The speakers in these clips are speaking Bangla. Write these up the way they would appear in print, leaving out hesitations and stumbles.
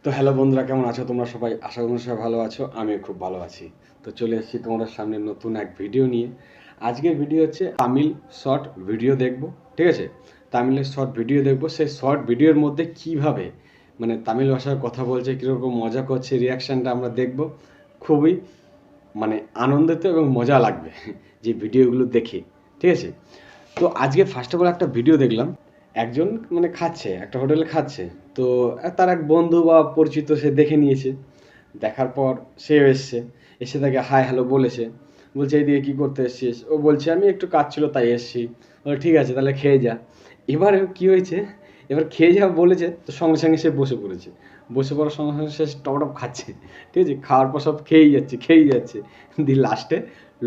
তো হ্যালো বন্ধুরা, কেমন আছো তোমরা সবাই? আশা করি সবাই ভালো আছো। আমিও খুব ভালো আছি। তো চলে এসেছি তোমাদের সামনে নতুন এক ভিডিও নিয়ে। আজকের ভিডিও হচ্ছে তামিল শর্ট ভিডিও দেখব, ঠিক আছে? তামিলের শর্ট ভিডিও দেখব। সেই শর্ট ভিডিওর মধ্যে কিভাবে মানে তামিল ভাষায় কথা বলছে, কীরকম মজা করছে, রিয়াকশানটা আমরা দেখব। খুবই মানে আনন্দিত এবং মজা লাগবে যে ভিডিওগুলো দেখে, ঠিক আছে? তো আজকে ফার্স্ট অফ অল একটা ভিডিও দেখলাম। একজন মানে খাচ্ছে, একটা হোটেলে খাচ্ছে। তো তার এক বন্ধু বা পরিচিত সে দেখে নিয়েছে। দেখার পর সেও এসছে, এসে তাকে হাই হ্যালো বলেছে। বলছে এইদিকে কী করতে এসছিস? ও বলছে আমি একটু কাজ ছিল তাই এসছি। বলে ঠিক আছে তাহলে খেয়ে যা। এবারে কী হয়েছে, এবার খেয়ে যা বলেছে তো সঙ্গে সঙ্গে সে বসে পড়েছে। বসে পড়ার সঙ্গে সঙ্গে সে টপ টপ খাচ্ছে, ঠিক আছে? খাওয়ার পর সব খেয়েই যাচ্ছে খেয়েই যাচ্ছে। দিয়ে লাস্টে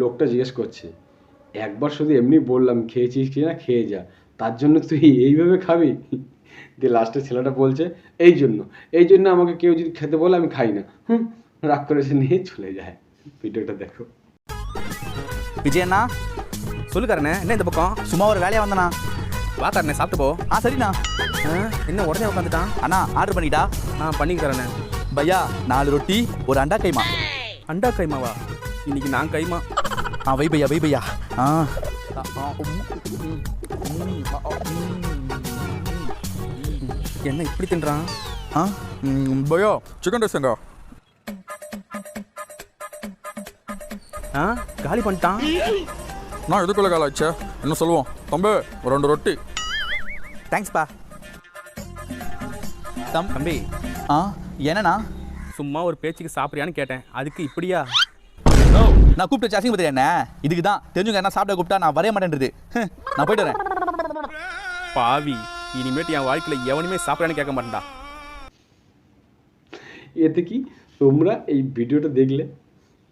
লোকটা জিজ্ঞেস করছে, একবার শুধু এমনি বললাম খেয়েছিস কি না, খেয়ে যা, তার জন্য তুই এইভাবে খাবি? দিয়ে লাস্টে ছেলেটা বলছে এই জন্য আমাকে কেউ যদি খেতে বলে আমি খাই না। রাগ করে সে নিয়ে চলে যায়। ভিডিওটা দেখো। விஜயண்ணா சொல்லுக்காரண்ணே என்ன இந்த பக்கம் சும்மா ஒரு வேலையா வந்தண்ணா வா காரண்ணே சாப்பிட்டு போ சரிண்ணா என்ன உடனே உட்காந்துட்டான் அண்ணா ஆர்டர் பண்ணிட்டா பண்ணிக்கிறேண்ணே பையா 4 ரொட்டி ஒரு அண்டா கைமா அண்டா கைமாவா இன்னைக்கு நான் கைமா வை பையா என்ன இப்படி தின்றான் பையா சிக்கன் ரைஸ் எங்க? காலி பண்ணிட்டான் நான் எதுக்குள்ள கால ஆச்சு என்ன சொல்லுவோம் தம்பி, ஒரு 2 ரொட்டி. தேங்க்ஸ்ப்பா தம்பி என்னண்ணா? சும்மா ஒரு பேச்சுக்கு சாப்பிட்றியான்னு கேட்டேன், அதுக்கு இப்படியா? நான் கூப்பிட்டு அசிங்க பத்தியா என்ன? இதுக்கு தான் தெரிஞ்சுங்க என்ன சாப்பிட கூப்பிட்டா நான் வரைய மாட்டேன்றது. நான் போயிட்டு வரேன். பாவி, இனிமேட்டு என் வாழ்க்கையில் எவனுமே சாப்பிட்றான்னு கேட்க மாட்டேன்டா। এতে কি তোমরা এই ভিডিওটা দেখলে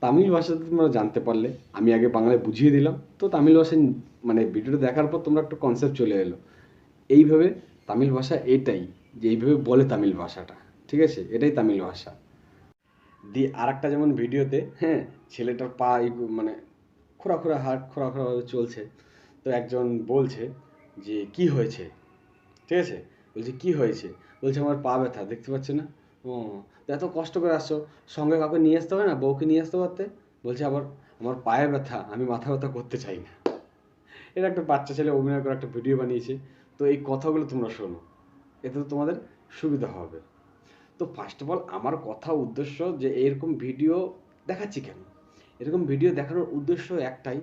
তামিল ভাষাতে তোমরা জানতে পারলে। আমি আগে বাংলায় বুঝিয়ে দিলাম, তো তামিল ভাষায় মানে ভিডিওটা দেখার পর তোমরা একটা কনসেপ্ট চলে এলো। এইভাবে তামিল ভাষা এটাই, যে এইভাবে বলে তামিল ভাষাটা, ঠিক আছে? এটাই তামিল ভাষা। দিয়ে আর একটা যেমন ভিডিওতে ছেলেটার পা মানে খোঁড়া হাট খোঁড়াভাবে চলছে। তো একজন বলছে যে কি হয়েছে, ঠিক আছে? বলছে কি হয়েছে? বলছে আমার পা ব্যথা, দেখতে পাচ্ছ না? ও, তো এত কষ্ট করে আসছো, সঙ্গে কাউকে নিয়ে আসতে হবে না? বউকে নিয়ে আসতে পারতে। বলছে আবার আমার পায়ে ব্যথা, আমি মাথা ব্যথা করতে চাই না। এটা একটা বাচ্চা ছেলে অভিনয় করে একটা ভিডিও বানিয়েছে। তো এই কথাগুলো তোমরা শোনো, এতে তো তোমাদের সুবিধা হবে। তো ফার্স্ট অফ অল আমার কথা উদ্দেশ্য যে এরকম ভিডিও দেখাচ্ছি কেন, এরকম ভিডিও দেখানোর উদ্দেশ্য একটাই,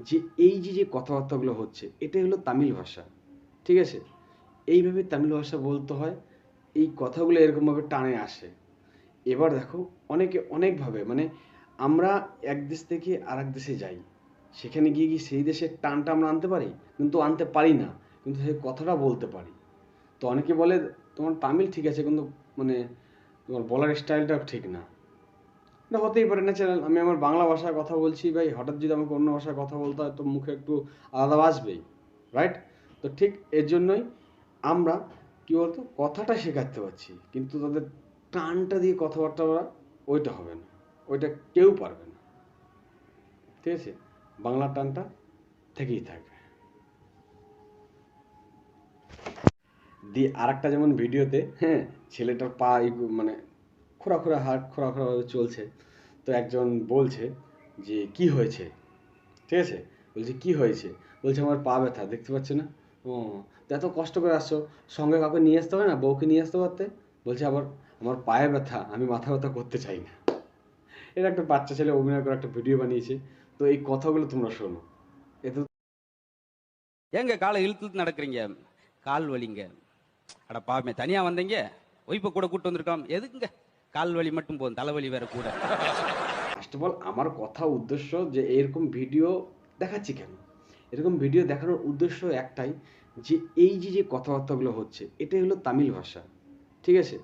যে এই যে কথাবার্তাগুলো হচ্ছে এটাই হলো তামিল ভাষা, ঠিক আছে? এইভাবে তামিল ভাষা বলতে হয়, এই কথাগুলো এরকমভাবে টানে আসে। এবার দেখো অনেকে অনেকভাবে মানে আমরা এক দেশ থেকে আর এক দেশে যাই, সেখানে গিয়ে কি সেই দেশের টানটা আমরা আনতে পারি? কিন্তু আনতে পারি না, কিন্তু সেই কথাটা বলতে পারি। তো অনেকে বলে তোমার তামিল ঠিক আছে, কিন্তু মানে তোমার বলার স্টাইলটা ঠিক না। না, হতেই পারে ন্যাচারাল। আমি আমার বাংলা ভাষায় কথা বলছি ভাই, হঠাৎ যদি আমাকে অন্য ভাষায় কথা বলতে হয় তো মুখে একটু আলাদা আসবেই, রাইট? তো ঠিক এর জন্যই আমরা কী বলতো কথাটা শেখাতে পারছি, কিন্তু তাদের টানটা দিয়ে কথাবার্তা বলা ওইটা হবে না, ওইটা কেউ পারবে না, ঠিক আছে? বাংলার টানটা থেকেই থাকবে। দিয়ে আর একটা যেমন ভিডিওতে ছেলেটার পা মানে হাট খোঁড়াভাবে চলছে। তো একজন বলছে যে কি হয়েছে, ঠিক আছে? বলছে কি হয়েছে? বলছে আমার পা ব্যথা, দেখতে পাচ্ছ না? ও, তো এত কষ্ট করে আসছো, সঙ্গে কাউকে নিয়ে আসতে হবে না? বউকে নিয়ে আসতে পারতে। বলছে আবার আমার পায়ে ব্যথা, আমি মাথা ব্যথা করতে চাই না। এটা একটা বাচ্চা ছেলে অভিনয় করে একটা ভিডিও বানিয়েছে। তো এই কথাগুলো তোমরা শোনো, এতে ஏங்க காலை இழுத்து நடக்கிறீங்க, கால் வலிங்க. அட பாவமே, தனியா வந்தீங்க, ஒய்ஃபை கூட கூட்டு வந்திருக்கோம், எதுக்குங்க கால் வலி மட்டும் போதும், தலைவலி வேற கூட। ফার্স্ট অফ অল আমার কথা উদ্দেশ্য যে এরকম ভিডিও দেখাচ্ছি কেন, এরকম ভিডিও দেখানোর উদ্দেশ্য একটাই, যে এই যে কথাবার্তাগুলো হচ্ছে এটাই হলো তামিল ভাষা, ঠিক আছে?